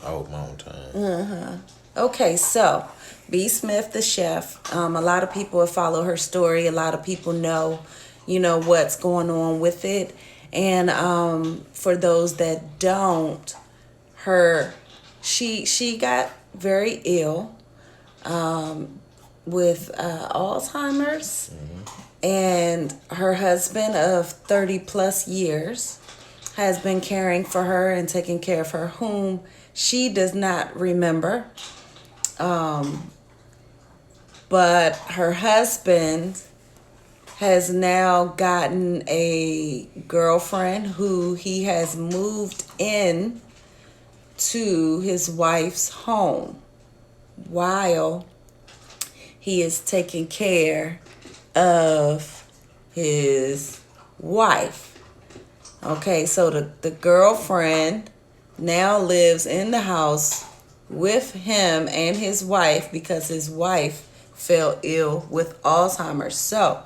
out my own time. Okay, so B. Smith, the chef. A lot of people have followed her story. A lot of people know, what's going on with it. And for those that don't, her, she got very ill with Alzheimer's, and her husband of 30 plus years has been caring for her and taking care of her, whom she does not remember. But her husband has now gotten a girlfriend who he has moved in to his wife's home while he is taking care of his wife. Okay, so the girlfriend now lives in the house with him and his wife because his wife fell ill with Alzheimer's. So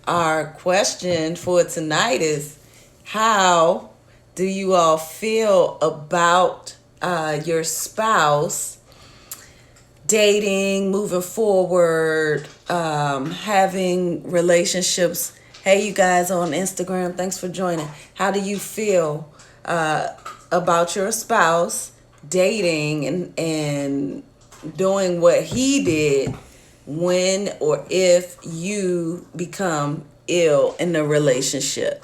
our question for tonight is, how do you all feel about your spouse dating, moving forward, having relationships? Hey, you guys on Instagram, thanks for joining. How do you feel about your spouse dating and doing what he did when or if you become ill in the relationship?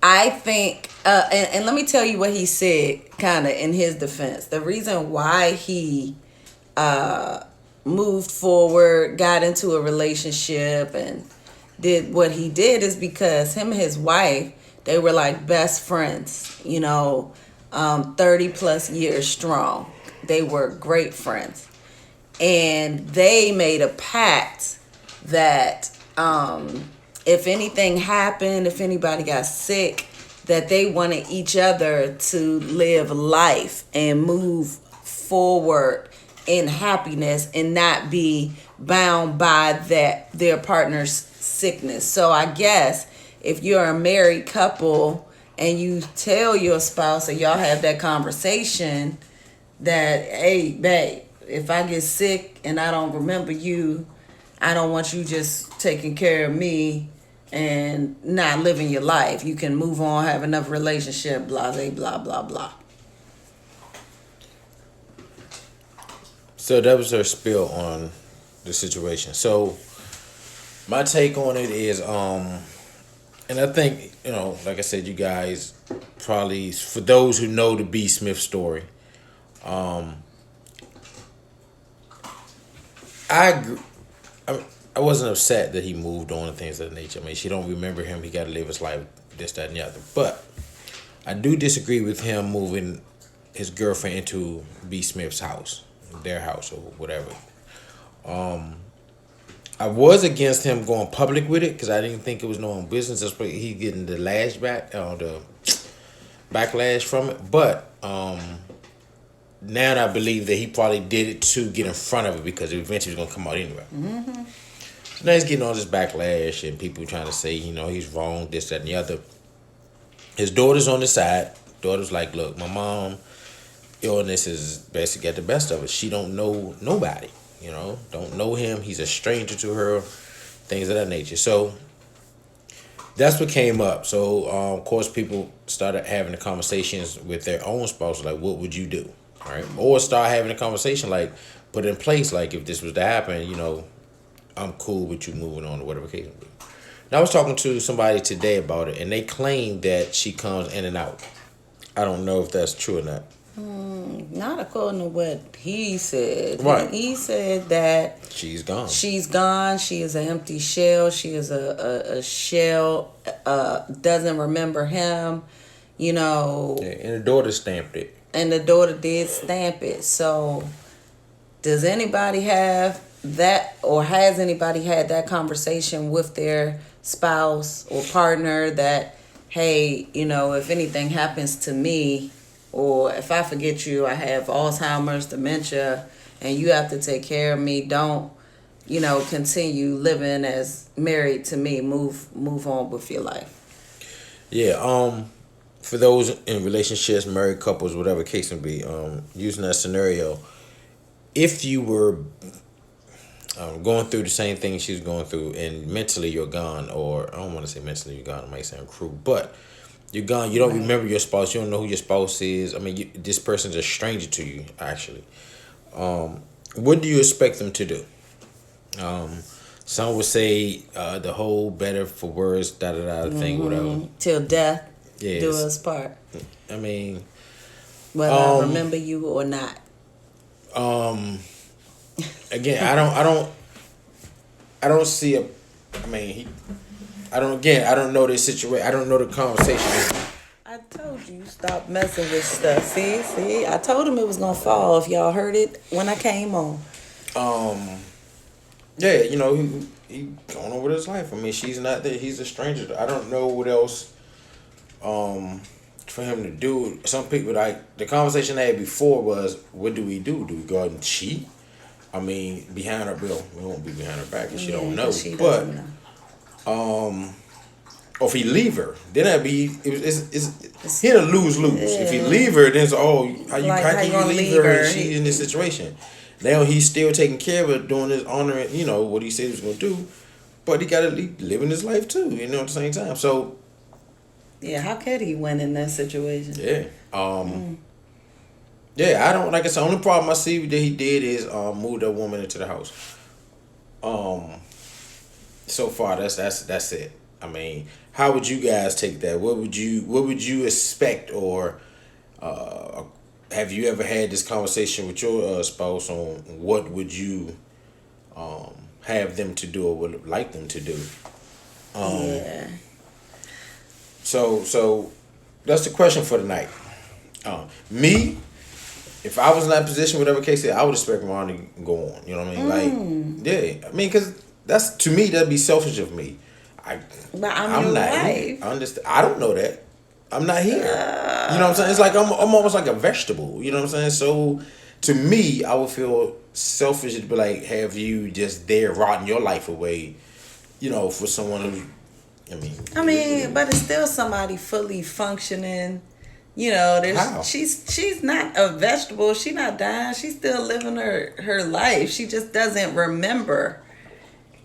I think, and let me tell you what he said kind of in his defense. The reason why he moved forward, got into a relationship, and did what he did is because him and his wife, they were like best friends, 30 plus years strong. They were great friends. And they made a pact that if anything happened, if anybody got sick, that they wanted each other to live life and move forward in happiness and not be bound by their partner's sickness. So I guess if you're a married couple and you tell your spouse, or y'all have that conversation that, hey, babe, if I get sick and I don't remember you, I don't want you just taking care of me and not living your life. You can move on, have another relationship, blah, blah, blah, blah. So that was her spill on the situation. So my take on it is, and I think, like I said, you guys probably, for those who know the B. Smith story, I wasn't upset that he moved on and things of that nature. I mean, she don't remember him. He got to live his life, this, that, and the other. But I do disagree with him moving his girlfriend into B. Smith's house, their house or whatever. I was against him going public with it because I didn't think it was no business. That's why he getting the the backlash from it. But now I believe that he probably did it to get in front of it because it eventually was gonna come out anyway. Mm-hmm. So now he's getting all this backlash and people trying to say, he's wrong, this, that, and the other. His daughter's on the side. Daughter's like, look, my mom illness is basically at the best of it. She don't know nobody, don't know him. He's a stranger to her, things of that nature. So that's what came up. So, of course, people started having the conversations with their own spouse, like, what would you do? All right. Or start having a conversation, like, put in place, like, if this was to happen, I'm cool with you moving on or whatever case may be. Now, I was talking to somebody today about it, and they claim that she comes in and out. I don't know if that's true or not. Not according to what he said. Right. He said that she's gone. She's gone. She is an empty shell. She is a shell. Doesn't remember him. Yeah, and the daughter stamped it. And the daughter did stamp it. So, does anybody have that, or has anybody had that conversation with their spouse or partner that, hey, if anything happens to me, or if I forget you, I have Alzheimer's, dementia, and you have to take care of me, don't, continue living as married to me. Move on with your life. Yeah, for those in relationships, married couples, whatever case may be, using that scenario, if you were going through the same thing she's going through, and mentally you're gone, or I don't want to say mentally you're gone, it might sound cruel, but you're gone, you don't remember your spouse, you don't know who your spouse is. I mean, this person's a stranger to you, actually. What do you expect them to do? Some would say the whole better for words, da da da thing, whatever. Till death Yes. do us part. I mean, Whether I remember you or not. again, I don't see a. I mean, I don't know this situation. I don't know the conversation. I told you, stop messing with stuff. See, I told him it was gonna fall if y'all heard it when I came on. Yeah, you know, he going on with his life. I mean, she's not there. He's a stranger. I don't know what else for him to do. Some people, like, the conversation I had before was, what do we do? Do we go out and cheat? I mean, behind her, Bill, we won't be behind her back, and she don't know. She but doesn't know. or if he leave her, then that'd be it's hit a lose. If he leave her, then it's how can you leave her? And she's in this situation. Now he's still taking care of her, doing his honoring, you know, what he said he was gonna do, but he gotta living his life too, you know, at the same time. So yeah, how could he win in that situation? Yeah. Yeah, I don't, like I said, the only problem I see that he did is move that woman into the house. So far that's it. I mean, how would you guys take that? What would you expect, or have you ever had this conversation with your spouse on what would you have them to do or would like them to do? Yeah. So that's the question for tonight. Me, if I was in that position, whatever case it, I would expect Ron to go on. You know what I mean? Like, yeah. I mean, because that's, to me, that'd be selfish of me. But I'm your not wife. I understand. I don't know that. I'm not here. You know what I'm saying? It's like I'm almost like a vegetable. You know what I'm saying? So to me, I would feel selfish to be like, have you just there rotting your life away, you know, for someone who, I mean, but it's still somebody fully functioning. You know, she's not a vegetable. She's not dying. She's still living her life. She just doesn't remember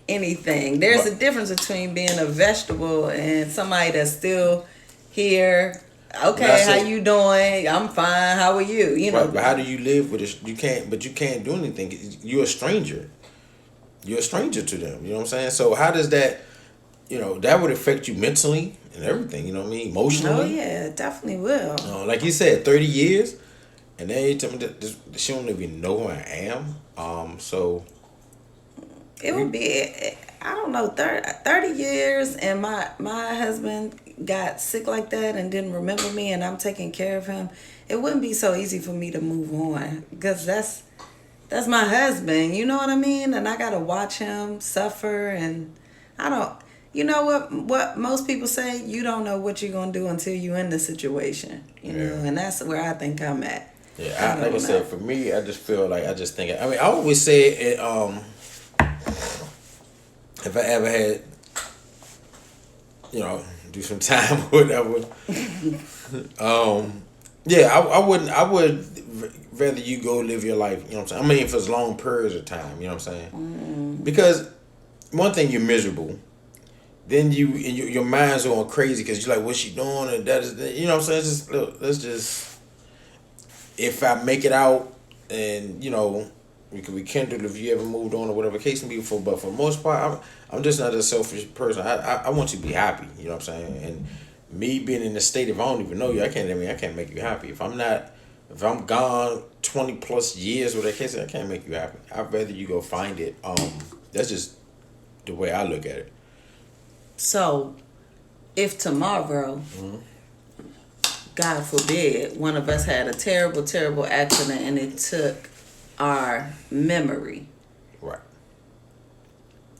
anything. There's a difference between being a vegetable and somebody that's still here. Okay, how you doing? I'm fine. How are you? You know, but how do you live with it? You can't do anything. You're a stranger. You're a stranger to them. You know what I'm saying? So how does that, you know, that would affect you mentally and everything, you know what I mean? Emotionally. Oh yeah, it definitely will. Like you said, 30 years, and then you tell me that she don't even know who I am. So it would be, I don't know, 30 years, and my husband got sick like that and didn't remember me, and I'm taking care of him. It wouldn't be so easy for me to move on, because that's my husband, you know what I mean? And I gotta watch him suffer, and I don't. You know what most people say? You don't know what you're gonna do until you're in the situation. You know, and that's where I think I'm at. Yeah, like I said, for me, I just feel like I always say it. If I ever had, you know, do some time or whatever, yeah, I would rather you go live your life. You know what I'm saying? I mean, for as long periods of time. You know what I'm saying? Because one thing, you're miserable. Then your mind's going crazy because you're like, what's she doing? And that is, you know what I'm saying? It's just, look, let's just, if I make it out and, you know, we could rekindle if you ever moved on or whatever case may be before. But for the most part, I'm just not a selfish person. I want you to be happy. You know what I'm saying? And me being in the state of I don't even know you, I can't make you happy. If I'm gone 20 plus years with that case, I can't make you happy. I'd rather you go find it. That's just the way I look at it. So, if tomorrow, God forbid, one of us had a terrible, terrible accident and it took our memory, right?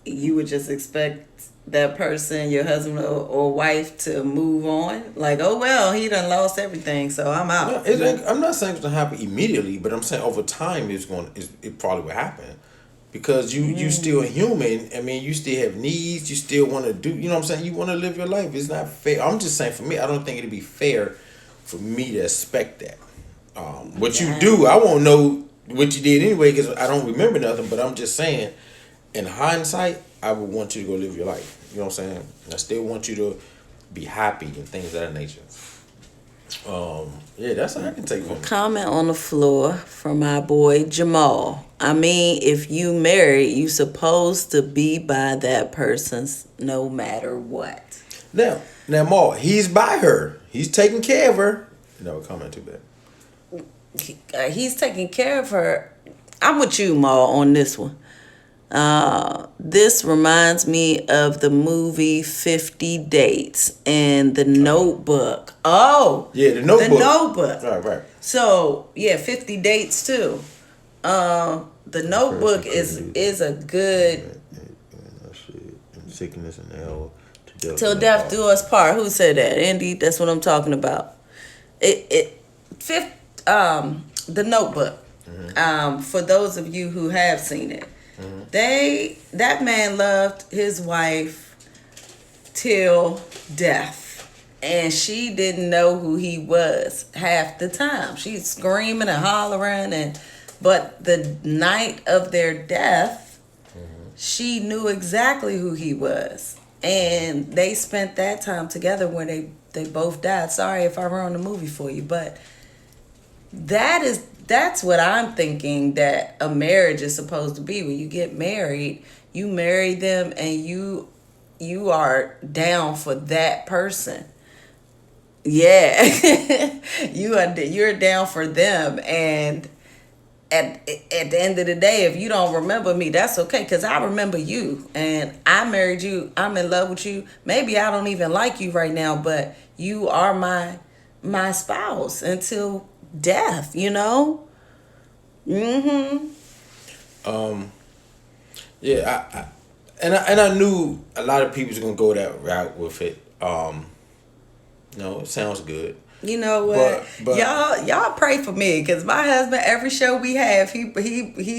You would just expect that person, your husband or wife, to move on? Like, oh well, he done lost everything, so I'm out. No, I'm not saying it's gonna happen immediately, but I'm saying over time it probably will happen. Because you still human. I mean, you still have needs. You still want to do, you know what I'm saying? You want to live your life. It's not fair. I'm just saying, for me, I don't think it'd be fair for me to expect that. What you do, I won't know what you did anyway because I don't remember nothing. But I'm just saying, in hindsight, I would want you to go live your life. You know what I'm saying? I still want you to be happy and things of that nature. Yeah, that's what I can take from it. Comment on the floor from my boy Jamal. I mean, if you married, you supposed to be by that person's no matter what. Now, Maul, he's by her. He's taking care of her. No comment too bad. He's taking care of her. I'm with you, Maul, on this one. This reminds me of the movie 50 Dates and The Notebook. Oh, yeah, The Notebook. The Notebook. Right. So, yeah, 50 Dates too. The Notebook is a good. Sickness and hell. Till death do us part. Who said that? Andy, that's what I'm talking about. The Notebook. Mm-hmm. For those of you who have seen it. Mm-hmm. That man loved his wife till death, and she didn't know who he was half the time. She's screaming and hollering, but the night of their death, she knew exactly who he was, and they spent that time together when they both died. Sorry if I ruined the movie for you, but that's what I'm thinking that a marriage is supposed to be. When you get married, you marry them and you are down for that person. Yeah. you're down for them, and at the end of the day, if you don't remember me, that's okay, because I remember you and I married you. I'm in love with you. Maybe I don't even like you right now, but you are my spouse until death, you know? Yeah, I knew a lot of people was gonna go that route with it. It sounds good. You know what? But y'all pray for me, because my husband, every show we have, he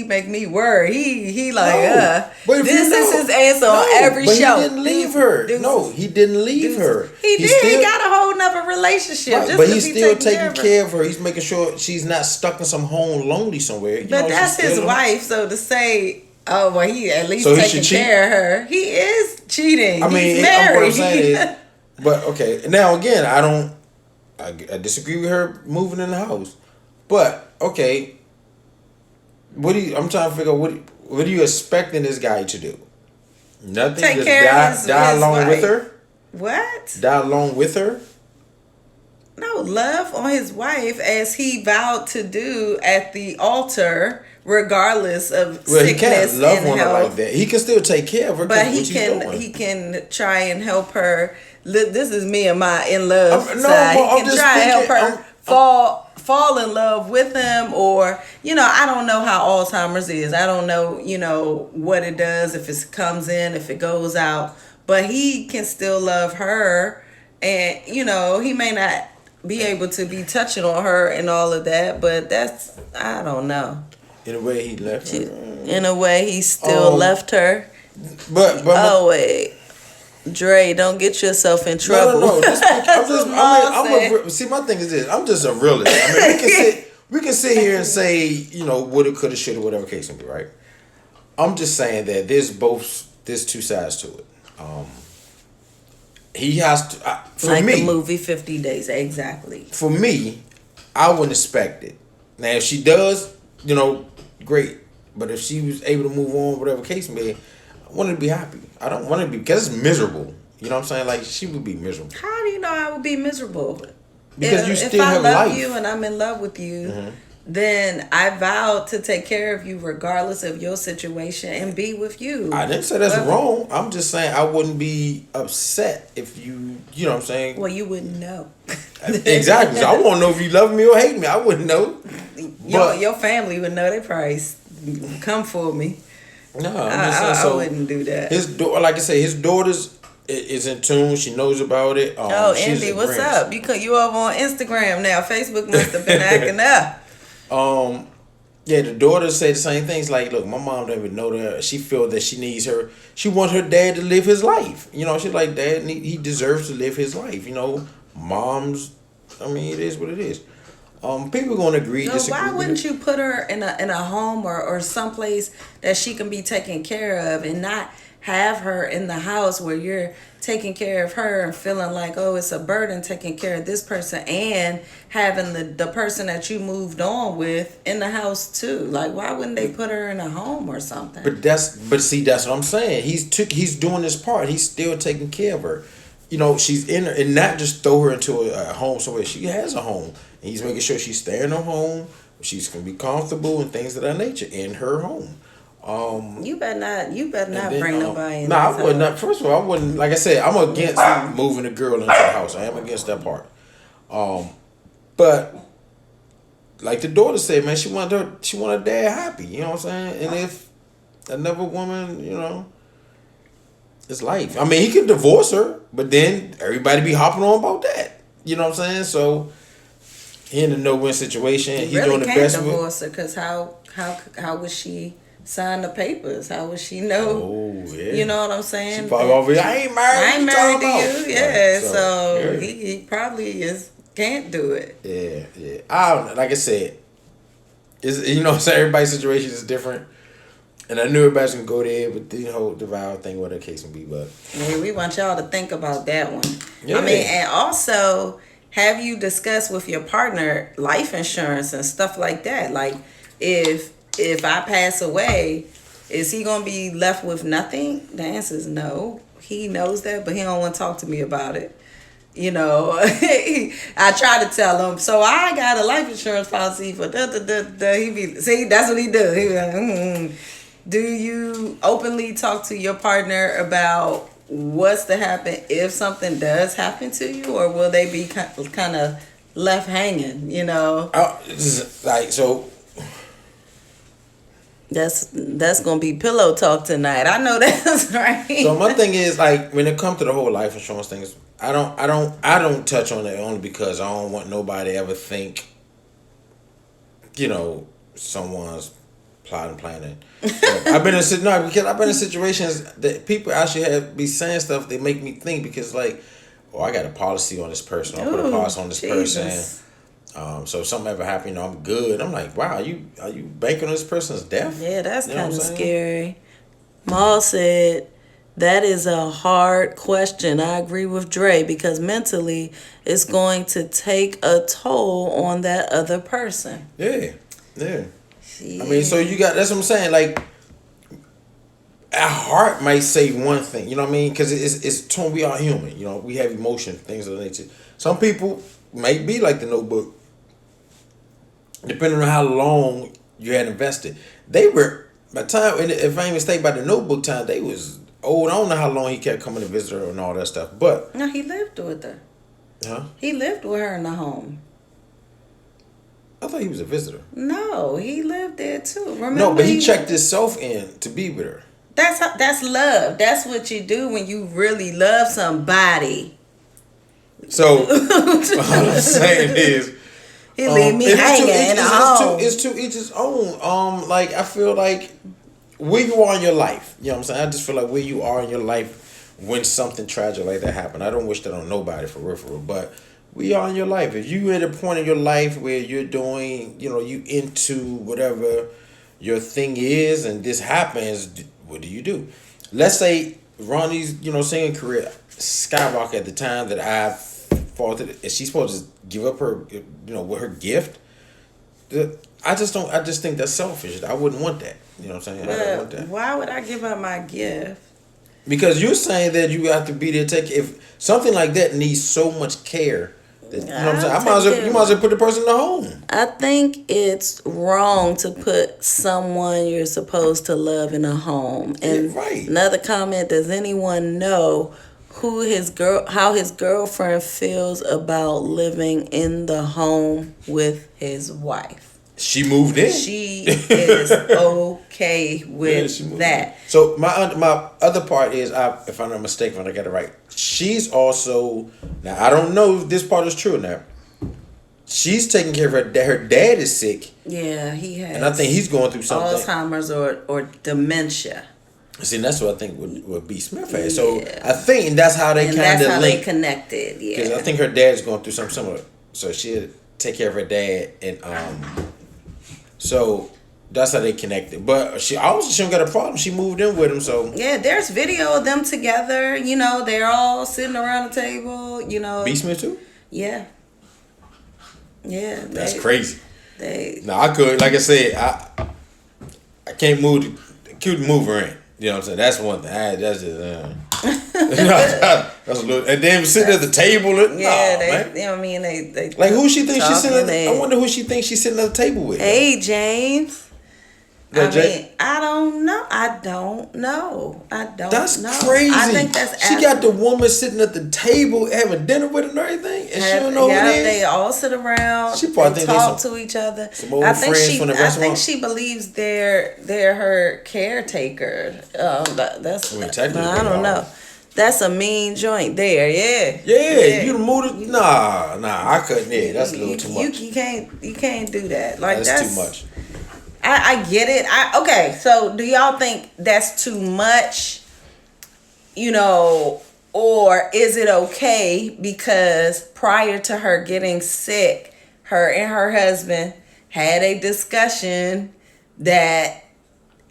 make me worry. He like, this is his answer on every show. He didn't leave her. He didn't leave her. He did. He got a whole nother relationship. Right, but he's still taking care of her. He's making sure she's not stuck in some home lonely somewhere. But that's his wife, so to say, oh, well, he at least taking care of her. He is cheating. He's married. What I'm saying is, but okay, now again, I disagree with her moving in the house, but okay. I'm trying to figure out what are you expecting this guy to do? Nothing. Take just care of die his along wife. with her. What? Die along with her? No, love on his wife as he vowed to do at the altar, regardless of sickness he can't love and one health. like that. He can still take care of her, but he can try and help her. This is me and my in love side. He can try and help her fall in love with him, or I don't know how Alzheimer's is. I don't know what it does, if it comes in, if it goes out. But he can still love her, and he may not be able to be touching on her and all of that. But I don't know. In a way, he left her. In a way, he still left her. But wait. Dre, don't get yourself in trouble. No. See, my thing is this. I'm just a realist. I mean, we can sit here and say, woulda, coulda, shoulda, whatever case may be, right? I'm just saying that there's two sides to it. He has to, for like me, the movie 50 Days, exactly. For me, I wouldn't expect it. Now, if she does, great. But if she was able to move on, whatever case may be, I want her to be happy. I don't want her to be, because it's miserable. You know what I'm saying? Like, she would be miserable. How do you know I would be miserable? Because you still have life. If I love you and I'm in love with you, then I vowed to take care of you regardless of your situation and be with you. I didn't say that's wrong. I'm just saying I wouldn't be upset if you know what I'm saying? Well, you wouldn't know. Exactly. So I won't know if you love me or hate me. I wouldn't know. Your family would know. They probably come for me. No, I wouldn't do that. Like I say, his daughter's is in tune. She knows about it. Andy, what's up? You over on Instagram now? Facebook must have been acting up. Yeah, the daughter said the same things. Like, look, my mom don't even know that. She feel that she needs her. She wants her dad to live his life. She's like, Dad, he deserves to live his life. Moms I mean, it is what it is. People gonna agree, So disagree. why wouldn't you put her in a home or someplace that she can be taken care of, and not have her in the house where you're taking care of her and feeling like, oh, it's a burden taking care of this person, and having the person that you moved on with in the house too? Like, why wouldn't they put her in a home or something? But see, that's what I'm saying. He's doing his part. He's still taking care of her. You know, she's in her, and not just throw her into a home somewhere. She has a home, and he's making sure she's staying in her home. She's gonna be comfortable and things of that nature in her home. You better not Then, bring nobody in. No, I would not. First of all, I wouldn't. Like I said, I'm against moving a girl into the house. I am against that part. But like the daughter said, man, she wanted her dad happy. You know what I'm saying? And if another woman, you know, it's life. I mean, he could divorce her, but then everybody be hopping on about that. You know what I'm saying? So he in a no-win situation. He He's really doing the can't best divorce her, because how would she sign the papers? How would she know? Oh, yeah. You know what I'm saying? She probably already, I ain't married. I ain't married to you. Yeah, Right, so yeah. he probably can't do it. Yeah. I don't know. Like I said, it's, you know what I'm saying? Everybody's situation is different. And I knew everybody's going to go there with the whole devour thing, whatever the case may be. But Yeah, we want y'all to think about that one. Yeah. I mean, and also, have you discussed with your partner life insurance and stuff like that? Like, if I pass away, is he gonna be left with nothing? The answer is no. He knows that, but he don't want to talk to me about it. You know, I try to tell him. So I got a life insurance policy for da da da da. He be, see, that's what he do. He be like, Do you openly talk to your partner about what's to happen if something does happen to you, or will they be kind of left hanging? You know, like so. That's gonna be pillow talk tonight. I know that's right. So my thing is, like, when it comes to the whole life insurance things, I don't touch on it only because I don't want nobody to ever think, you know, someone's plotting, planning. I've been in situations that people actually be saying stuff that make me think, because like, oh, I got a policy on this person, I put a policy on this person. So if something ever happened, you know, I'm good. I'm like, wow, are you banking on this person's death? Yeah, that's You know kind of what I'm saying? scary. Maul said, that is a hard question. I agree with Dre, because mentally it's going to take a toll on that other person. Yeah. I mean, so you got, that's what I'm saying. Like, our heart might say one thing, you know what I mean? Because it's we are human, you know, we have emotion, things of that nature. Some people might be like the Notebook, depending on how long you had invested. They were, by the time, if I ain't mistake, by the Notebook time, they was old. I don't know how long he kept coming to visit her and all that stuff, but. No, he lived with her. Huh? He lived with her in the home. I thought he was a visitor. No, he lived there too. Remember? No, but he checked himself in to be with her. That's love. That's what you do when you really love somebody. So what I'm saying is, He leave me hanging in the home. It's to each his own. Like, I feel like where you are in your life. You know what I'm saying? I just feel like where you are in your life when something tragic like that happened. I don't wish that on nobody for real, but we are in your life. If you at a point in your life where you're doing, you know, you into whatever your thing is, and this happens, what do? Let's say Ronnie's, you know, singing career skyrocket at the time that I faulted. Is she supposed to give up her, you know, with her gift? I just think that's selfish. I wouldn't want that. You know what I'm saying? I don't want that. Why would I give up my gift? Because you're saying that you have to be there. If something like that needs so much care, that, you know what I'm saying? You might as well put the person in the home. I think it's wrong to put someone you're supposed to love in a home. And right. Another comment: does anyone know how his girlfriend feels about living in the home with his wife? She moved in. She is okay with that. So my other part is, if I'm not mistaken, I got it right, she's also, now I don't know if this part is true now, she's taking care of her dad. Her dad is sick. Yeah, he has. And I think he's going through something. Alzheimer's or dementia. See, that's what I think would B. Smith had. So I think that's how they kind of linked. Connected. Yeah. Because I think her dad's going through something similar. So she'll take care of her dad, and so that's how they connected. But she don't got a problem. She moved in with him, so Yeah, there's video of them together. You know, they're all sitting around the table. You know, B. Smith too. Yeah. Yeah. That's crazy. No, I could, like I said, I can't couldn't move her in. You know what I'm saying? That's one thing. That's just that's a little. And then sitting at the table. Yeah, man. You know what I mean? They like who she thinks she's sitting. I wonder who she thinks she's sitting at the table with. Hey, James. I don't know. I don't know. That's crazy. I think that's she got the woman sitting at the table having dinner with her and everything, and she don't know who it is. They all sit around. She probably talk to each other. Some old friends from the restaurant. I think she believes they're her caretaker. That's. I don't know. That's a mean joint there. Yeah. You moved it. Nah. I couldn't. Yeah, that's a little too much. You can't do that. Like that's too much. I get it. Okay, so do y'all think that's too much? You know, or is it okay because prior to her getting sick, her and her husband had a discussion that,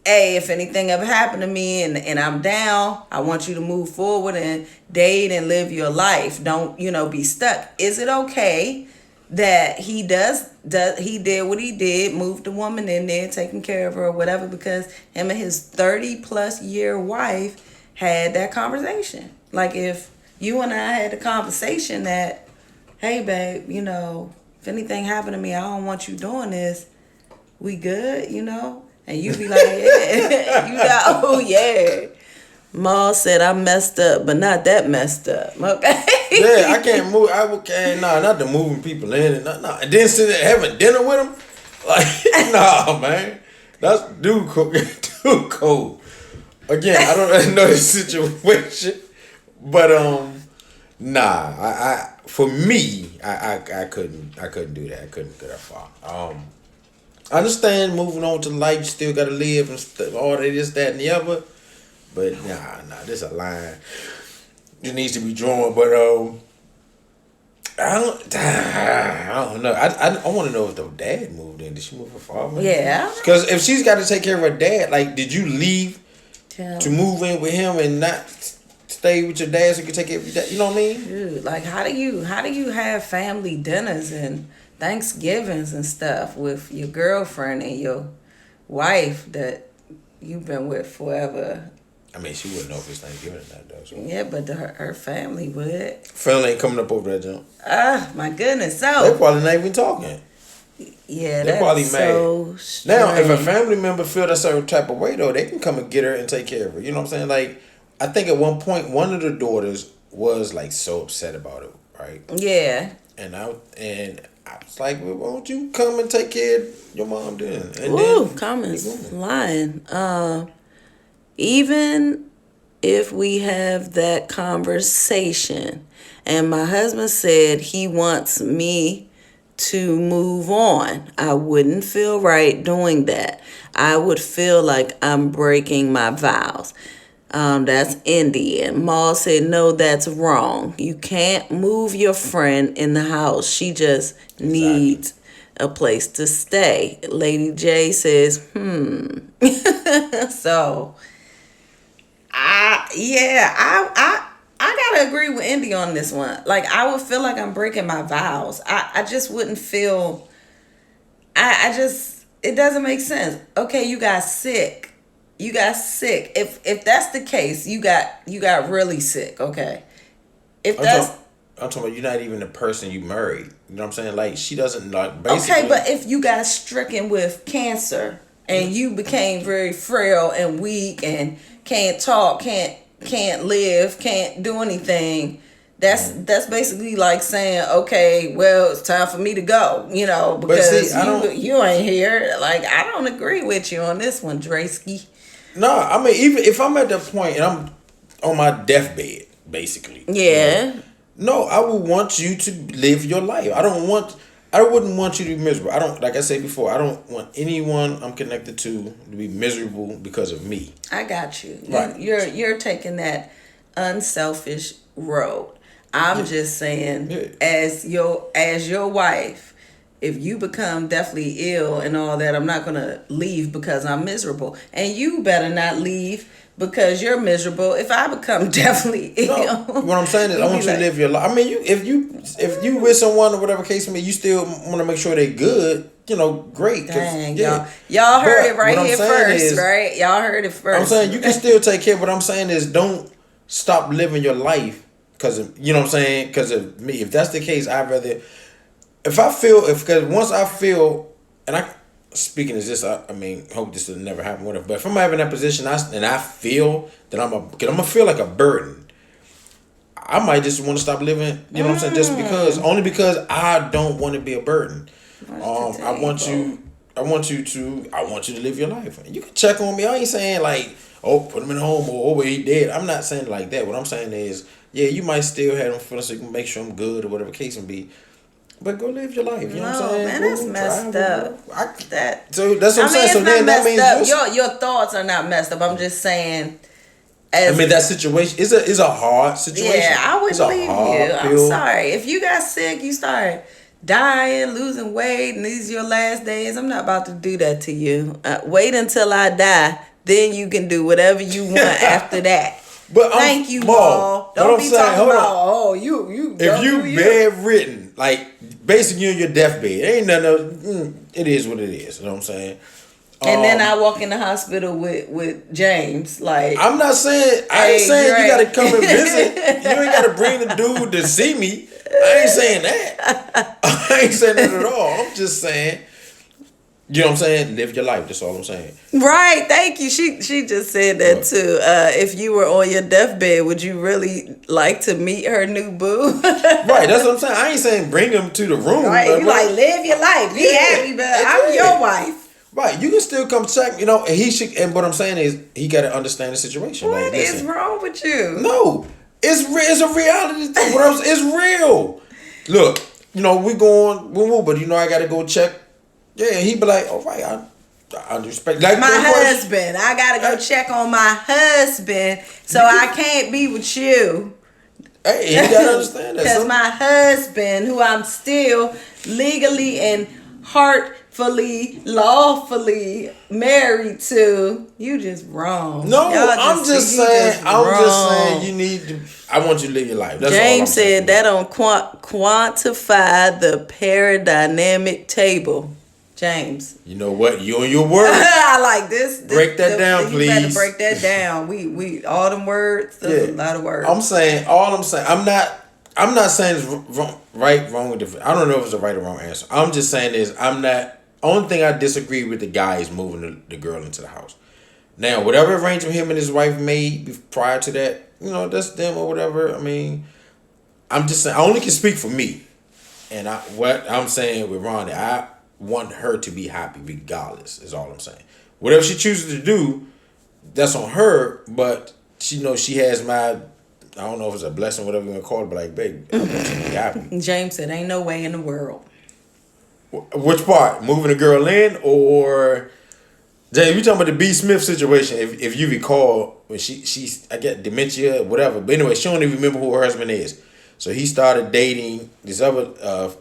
hey, if anything ever happened to me and I'm down, I want you to move forward and date and live your life. Don't, be stuck. Is it okay that he did what he did, moved the woman in there, taking care of her or whatever, because him and his 30+ year wife had that conversation? Like, if you and I had a conversation that, hey babe, if anything happened to me, I don't want you doing this, we good, and you be like, yeah, yeah. Ma said I messed up, but not that messed up. Okay. Yeah, I can't move. Not the moving people in. And then sit there having dinner with them. Like, nah, man. That's dude cold. Again, I don't know the situation, but nah. For me, I couldn't do that. I couldn't go that far. I understand moving on to life. You still got to live and all that, this, that, and the other. But nah, this a line. It needs to be drawn. But I don't know. I want to know if the dad moved in. Did she move her father? Yeah. Because if she's got to take care of her dad, like, did you leave to move in with him and not stay with your dad so you can take care of your dad? You know what I mean? Dude, like, how do you have family dinners and Thanksgivings and stuff with your girlfriend and your wife that you've been with forever? I mean, she wouldn't know if it's Thanksgiving or not, though. So. Yeah, but her family would. Family ain't coming up over that jump. My goodness. So they probably not even talking. Yeah, they're probably so mad. strange. Now, if a family member feel a certain type of way, though, they can come and get her and take care of her. You know what I'm saying? Like, I think at one point, one of the daughters was, like, so upset about it, right? Yeah. And I was like, well, why don't you come and take care of your mom then? And then comments lying. Even if we have that conversation and my husband said he wants me to move on, I wouldn't feel right doing that. I would feel like I'm breaking my vows. That's Indian. Maul said, no, that's wrong. You can't move your friend in the house. She just needs a place to stay. Lady J says, So, I gotta agree with Indy on this one. Like, I would feel like I'm breaking my vows. I just wouldn't feel. It doesn't make sense. Okay, you got sick. If that's the case, you got really sick. Okay, I'm talking about you're not even the person you married. You know what I'm saying? Like, she doesn't, like, basically. Okay, but if you got stricken with cancer and you became very frail and weak and can't talk, can't live, can't do anything, that's basically like saying, okay, well, it's time for me to go, because you ain't here. Like, I don't agree with you on this one, Draysky. No, I mean, even if I'm at that point and I'm on my deathbed, basically. Yeah. No, I would want you to live your life. I wouldn't want you to be miserable. Like I said before, I don't want anyone I'm connected to be miserable because of me. I got you. Right. You're taking that unselfish road. I'm just saying, as your wife, if you become deathly ill and all that, I'm not gonna leave because I'm miserable, and you better not leave because you're miserable. If I become deathly ill, no, what I'm saying is, I want you to live your life. I mean, if you with someone or whatever case may be, you still want to make sure they're good. Great. Dang, y'all heard it right here first, right? Y'all heard it first. I'm saying you can still take care. What I'm saying is, don't stop living your life because of, you know what I'm saying, because of me. If that's the case, I'd rather, because once I feel, and I, speaking as this, I mean, hope this will never happen, whatever, but if I'm having that position, and I feel that I'm gonna feel like a burden, I might just want to stop living, you know what I'm saying, only because I don't want to be a burden. I want you to live your life. You can check on me. I ain't saying like, oh, put him in a home, or he dead. I'm not saying like that. What I'm saying is, yeah, you might still have him feeling so you can make sure I'm good or whatever case may be. But go live your life. You know what I'm saying? Man, that's messed up. So that's what I'm saying. So then that means your thoughts are not messed up. I'm just saying. That situation is a hard situation. Yeah, I would believe you. I'm sorry. If you got sick, you start dying, losing weight, and these are your last days, I'm not about to do that to you. Wait until I die, then you can do whatever you want after that. But thank you, Paul. Don't be talking about, you. If you bedridden, like basically you're in your deathbed, ain't nothing else. It is what it is. You know what I'm saying? And then I walk in the hospital with James. Like, I'm not saying, I ain't saying Dre, you gotta come and visit. You ain't gotta bring the dude to see me. I ain't saying that. I ain't saying that at all. I'm just saying, you know what I'm saying? Live your life. That's all I'm saying. Right. Thank you. She just said that too. If you were on your deathbed, would you really like to meet her new boo? Right. That's what I'm saying. I ain't saying bring him to the room. Right. You like live your life. Be happy, but I'm your wife. Right, you can still come check, and he should. And what I'm saying is, he got to understand the situation. What is wrong with you? No, it's a reality thing. It's real. Look, we going, but I got to go check. Yeah, he be like, all right, I respect. Like my husband, I got to go check on my husband, so I can't be with you. Hey, you got to understand that. Because my husband, who I'm still legally and lawfully married to, you just wrong. No, I'm just saying you need to. I want you to live your life. That's James said that don't quantify the paradigmatic table. James, you know what? You and your words. I like this. Break that down, please. You better break that down. We all them words. That's a lot of words. I'm saying. I'm not saying it's wrong with the. I don't know if it's a right or wrong answer. I'm just saying is I'm not. Only thing I disagree with the guy is moving the girl into the house. Now, whatever arrangement him and his wife made prior to that, that's them or whatever. I mean, I'm just saying I only can speak for me, and what I'm saying with Ronnie, I want her to be happy regardless. Is all I'm saying. Whatever she chooses to do, that's on her. But she knows she has my. I don't know if it's a blessing, whatever you want to call it, but like, baby, I want you to be happy. James said, ain't no way in the world. Which part? Moving the girl in, or James, you talking about the B. Smith situation? If you recall, when she's I get dementia, whatever. But anyway, she don't even remember who her husband is. So he started dating this other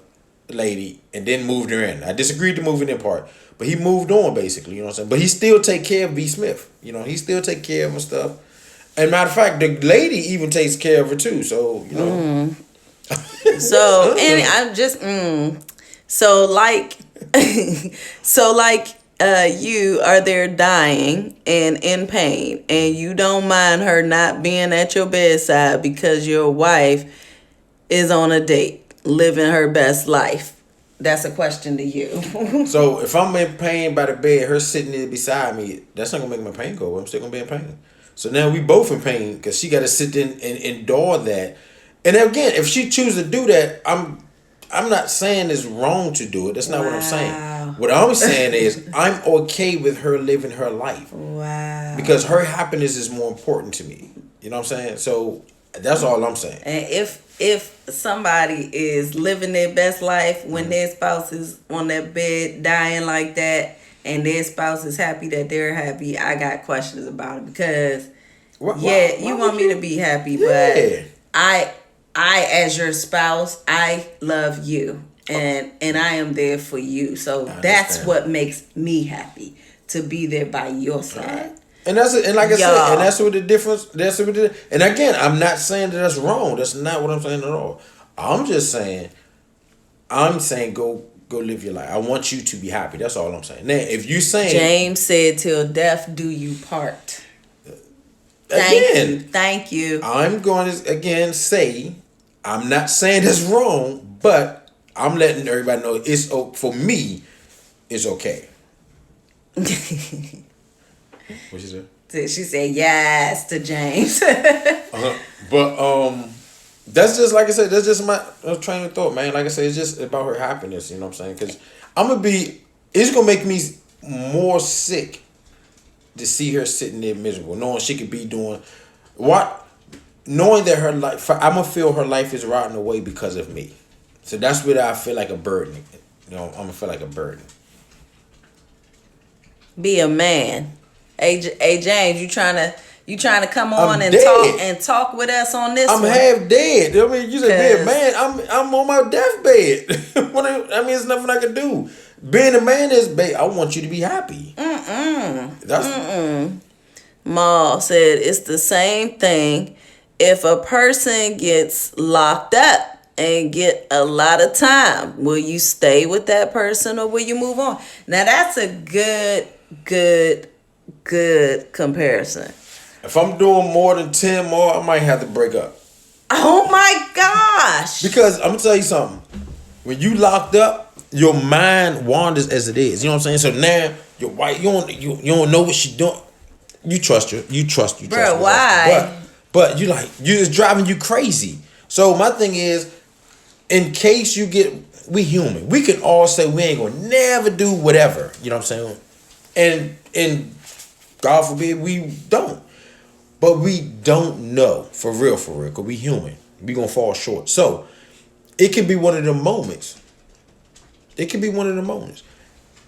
lady and then moved her in. I disagreed with the moving in part, but he moved on basically. You know what I'm saying? But he still take care of B. Smith. He still take care of her stuff. And matter of fact, the lady even takes care of her too. So So and I'm just So like you are there dying and in pain, and you don't mind her not being at your bedside because your wife is on a date, living her best life. That's a question to you. So if I'm in pain by the bed, her sitting there beside me, that's not gonna make my pain go away. I'm still gonna be in pain. So now we both in pain because she got to sit there and endure that. And again, if she chooses to do that, I'm not saying it's wrong to do it. That's not what I'm saying. What I'm saying is I'm okay with her living her life. Wow. Because her happiness is more important to me. You know what I'm saying? So that's all I'm saying. And if somebody is living their best life when their spouse is on that bed dying like that, and their spouse is happy that they're happy, I got questions about it because you want me to be happy, but I I, as your spouse, I love you, and I am there for you. So that's what makes me happy, to be there by your side. And that's it. And like I said, and that's what the difference. That's what the. And again, I'm not saying that that's wrong. That's not what I'm saying at all. I'm just saying. Go live your life. I want you to be happy. That's all I'm saying. Now, if you saying James said, "Till death do you part." Thank you. I'm going to again say, I'm not saying that's wrong, but I'm letting everybody know it's for me. It's okay. What she said? She said yes to James. But that's just like I said. That's just my train of thought, man. Like I said, it's just about her happiness. You know what I'm saying? Because it's gonna make me more sick to see her sitting there miserable, knowing she could be doing knowing that her life. I'm gonna feel her life is rotting away because of me. So that's where I feel like a burden. You know, I'm gonna feel like a burden. Be a man. Hey James, you trying to come on and talk with us on this? I'm half dead. I mean, you said be a man. I'm on my deathbed. I mean, it's nothing I can do. Being a man is, babe, I want you to be happy. Ma said it's the same thing. If a person gets locked up and get a lot of time, will you stay with that person or will you move on? Now that's a good comparison. If I'm doing more than 10 more, I might have to break up. Oh my gosh. Because I'm gonna tell you something. When you locked up, your mind wanders as it is. You know what I'm saying? So now your wife, you don't know what she's doing. You trust her. You trust. Bro, why? But it's driving you crazy. So my thing is, in case we human. We can all say we ain't gonna never do whatever. You know what I'm saying? And God forbid we don't. But we don't know for real, because we human. We gonna fall short. So it could be one of the moments.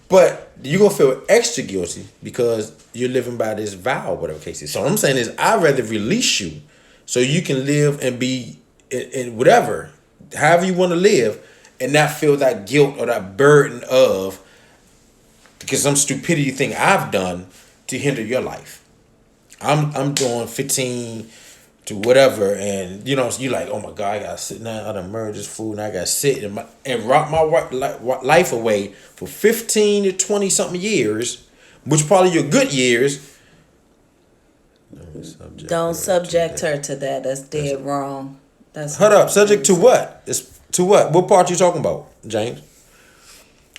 But you're gonna feel extra guilty because you're living by this vow, whatever the case is. So what I'm saying is I'd rather release you so you can live and be in whatever, however you want to live, and not feel that guilt or that burden of because some stupidity thing I've done to hinder your life. I'm doing 15 to whatever, and you like, oh my God, I gotta sit now. I done murdered this fool, and I gotta sit and rock my life away for 15 to 20 something years, which probably your good years. Don't subject her to that. That's dead wrong. Hold up. Subject to what? To what? What part you talking about, James?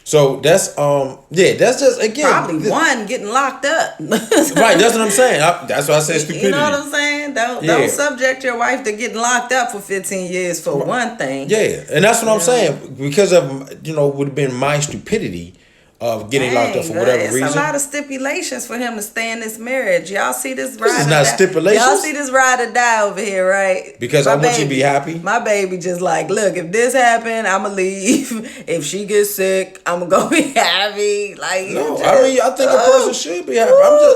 So that's that's just again probably one getting locked up. Right, that's what I'm saying. That's why I said stupidity. You know what I'm saying? Don't subject your wife to getting locked up for 15 years for one thing. Yeah, and that's what I'm saying because of would have been my stupidity of getting locked up for whatever reason. It's a lot of stipulations for him to stay in this marriage. Y'all see this ride? This is not stipulations. Y'all see this ride or die over here, right? Because I want you to be happy. My baby just like, look, if this happen, I'ma leave. If she gets sick, I'ma go be happy. Like no, I think a person should be happy.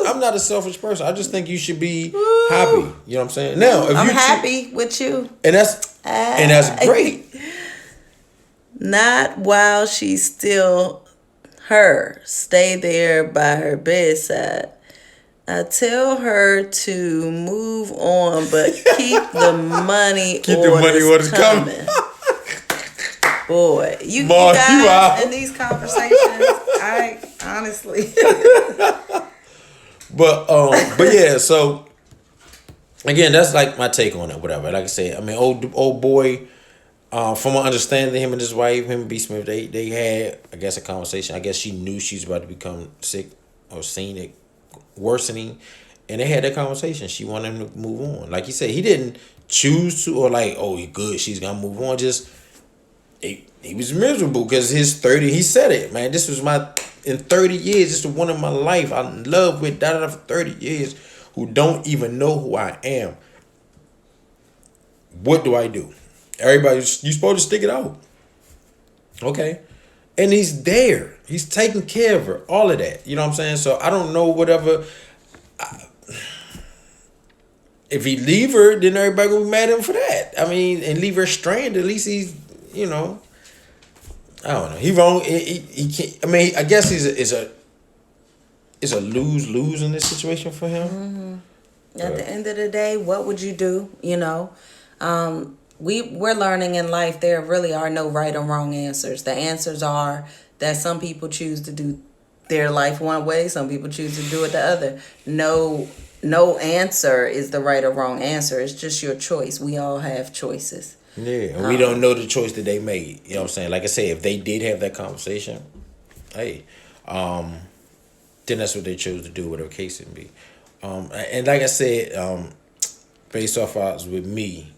I'm not a selfish person. I just think you should be happy. You know what I'm saying? Now, if I'm happy with you, and that's great. Not while she's still her. Stay there by her bedside. I tell her to move on, but keep the money. Keep the money orders coming. Boy, you guys in these conversations, I honestly. but yeah, so again, that's like my take on it. Whatever. Like I said, I mean, old boy. From my understanding, him and his wife, him and B. Smith, they had, I guess, a conversation. I guess she knew she was about to become sick or seen it worsening, and they had that conversation. She wanted him to move on. Like he said, he didn't choose to, or like, oh, he good, she's gonna move on. Just he was miserable because his 30. He said it, man. This was in 30 years. This is one of my life. I'm in love with for 30 years. Who don't even know who I am. What do I do? Everybody, you supposed to stick it out. Okay. And he's there. He's taking care of her. All of that. You know what I'm saying? So I don't know whatever. If he leave her, then everybody gonna be mad at him for that. I mean, and leave her stranded. At least he's, you know, I don't know. He wrong. He can't. I mean, I guess it's a lose in this situation for him. Mm-hmm. At the end of the day, what would you do? You know, we're learning in life there really are no right or wrong answers. The answers are that some people choose to do their life one way, some people choose to do it the other. No answer is the right or wrong answer. It's just your choice. We all have choices. Yeah, and we don't know the choice that they made. You know what I'm saying? Like I said, if they did have that conversation, hey, then that's what they chose to do, whatever case it be. And like I said, based off odds with me,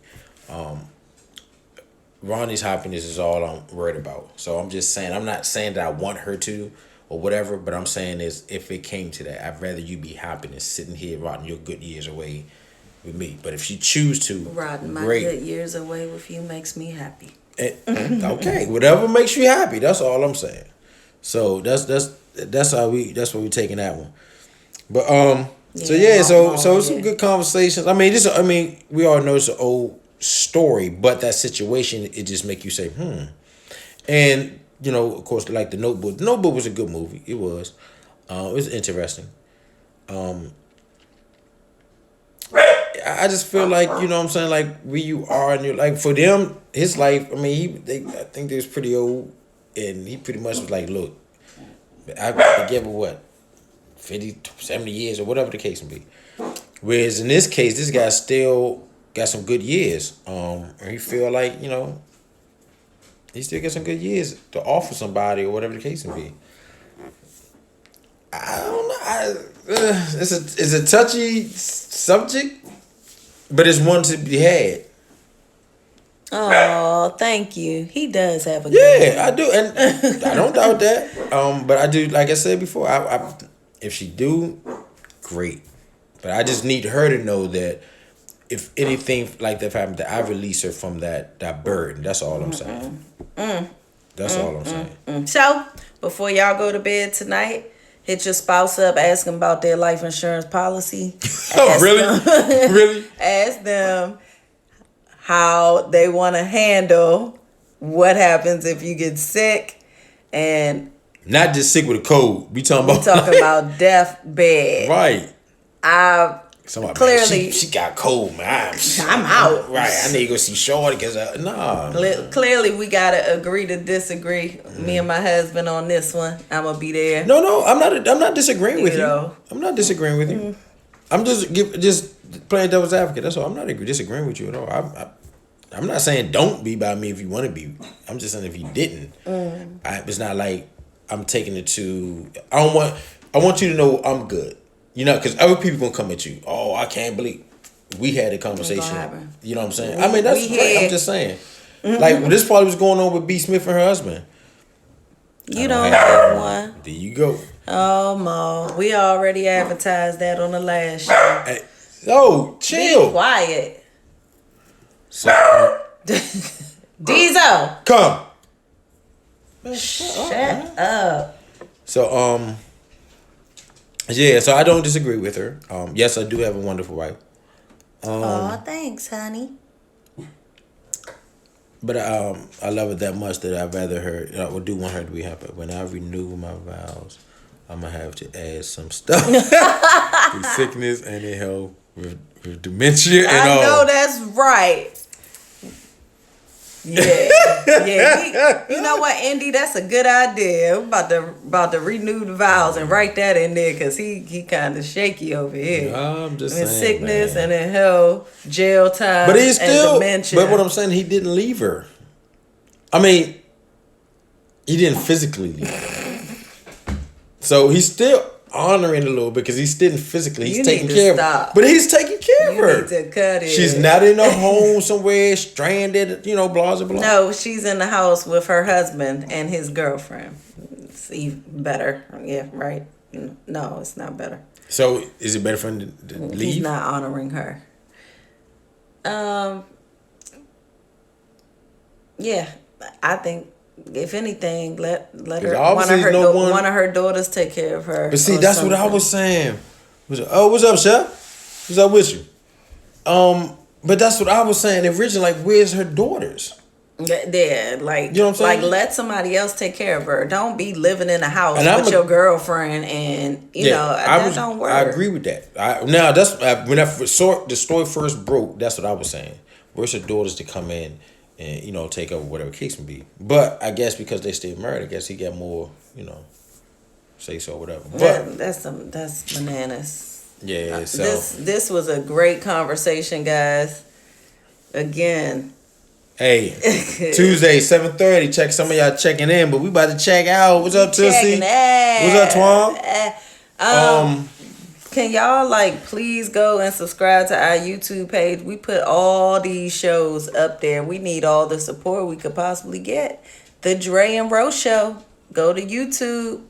Ronnie's happiness is all I'm worried about. So I'm just saying, I'm not saying that I want her to or whatever, but I'm saying is if it came to that, I'd rather you be happy than sitting here rotting your good years away with me. But if she choose to, rotting my great. good years away with you makes me happy. Okay, whatever makes you happy. That's all I'm saying. So that's why we taking that one. But so some good conversations. I mean, we all know it's an old story, but that situation, it just make you say, And you know, of course, like the Notebook. The Notebook was a good movie. It was interesting. I just feel like, you know what I'm saying, like where you are and you're like, for them, his life, I mean, I think they was pretty old, and he pretty much was like, look, I give her what, 50, 70 years or whatever the case may be. Whereas in this case, this guy still got some good years. And he feel like, you know, he still got some good years to offer somebody or whatever the case may be. I don't know. It's a touchy subject, but it's one to be had. Oh, thank you. He does have a good Yeah, I do, and I don't doubt that. But I do, like I said before, I if she do, great. But I just need her to know that if anything like that happens, that I release her from that burden. That's all I'm saying. That's all I'm saying. So, before y'all go to bed tonight, hit your spouse up, ask them about their life insurance policy. Oh, really? Really? Ask them how they want to handle what happens if you get sick, and not just sick with a cold. We talking about deathbed. Right. Somebody, clearly, man, she got cold, man. I'm out. Right, I need to go see Shorty because Clearly, we gotta agree to disagree. Me and my husband on this one. I'm gonna be there. No, I'm not disagreeing with you. I'm not disagreeing with you. I'm just playing devil's advocate. That's all. I'm not disagreeing with you at all. I'm not saying don't be by me if you want to be. I'm just saying if you didn't, it's not like I'm taking it to. I want you to know I'm good. You know, because other people gonna come at you. Oh, I can't believe we had a conversation. You know what I'm saying? I mean, that's right. I'm just saying. Like this probably was going on with B. Smith and her husband. You don't have one. There you go. Oh, Mo, we already advertised that on the last show. Hey, chill. Be quiet. So, Diesel. Come. Shut up. So, yeah, so I don't disagree with her. Yes, I do have a wonderful wife. Thanks, honey. But I love her that much that I'd rather her. I would do want her to be happy. When I renew my vows, I'm gonna have to add some stuff through sickness and in health with dementia and all. I know that's right. Yeah. You know what, Indy? That's a good idea. I'm about to renew the vows and write that in there because he kind of shaky over here. I'm just saying, sickness man. And in hell, jail time, but he's still. And dementia. But what I'm saying, he didn't leave her. I mean, he didn't physically leave her. So he's still honoring a little bit because he's still physically. He's taking care of her. But he's taking care of her. You need to cut it. She's not in a home somewhere stranded, blah, blah, blah. No, she's in the house with her husband and his girlfriend. It's even better. Yeah, right. No, it's not better. So is it better for him to leave? He's not honoring her. Yeah, I think if anything, let her one of her daughters take care of her. But see, that's something. What I was saying. What's up, Chef? What's up with you? But that's what I was saying originally. Like, where's her daughters? Yeah, like, you know what I'm saying? Like, let somebody else take care of her. Don't be living in a house with your girlfriend, and you know that don't work. I agree with that. Now that's when I saw the story first broke. That's what I was saying. Where's her daughters to come in and take over whatever case may be? But I guess because they stayed married, I guess he got more say so whatever. But that's bananas. Yeah. So this was a great conversation, guys. Again. Hey, Tuesday 7:30. Check some of y'all checking in, but we about to check out. What's up, Tilsey? What's up, Twom? Can y'all please go and subscribe to our YouTube page? We put all these shows up there. We need all the support we could possibly get. The Dre and Ro Show. Go to YouTube.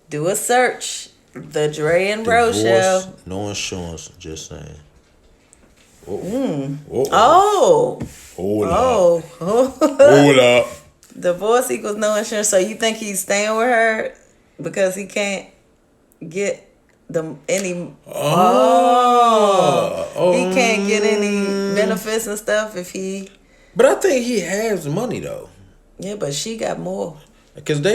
Do a search. The Dre and Ro Show. No insurance. Just saying. Oh. Hold up. Divorce equals no insurance. So you think he's staying with her because he can't get any? He can't get any benefits and stuff if he. But I think he has money though. Yeah, but she got more. Because I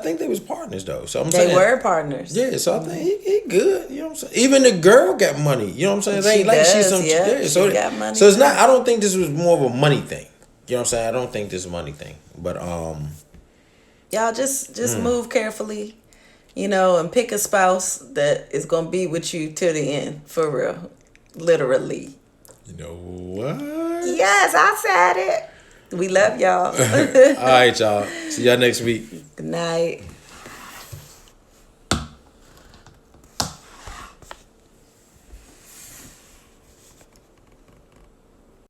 think they was partners though. So they were partners. Yeah, so I think he good. You know what I'm saying? Even the girl got money. You know what I'm saying? It ain't like she's some. Yeah, she got money. So it's not. I don't think this was more of a money thing. You know what I'm saying? I don't think this is a money thing. But y'all just move carefully, and pick a spouse that is gonna be with you till the end, for real, literally. You know what? Yes, I said it. We love y'all. All right, y'all. See y'all next week. Good night.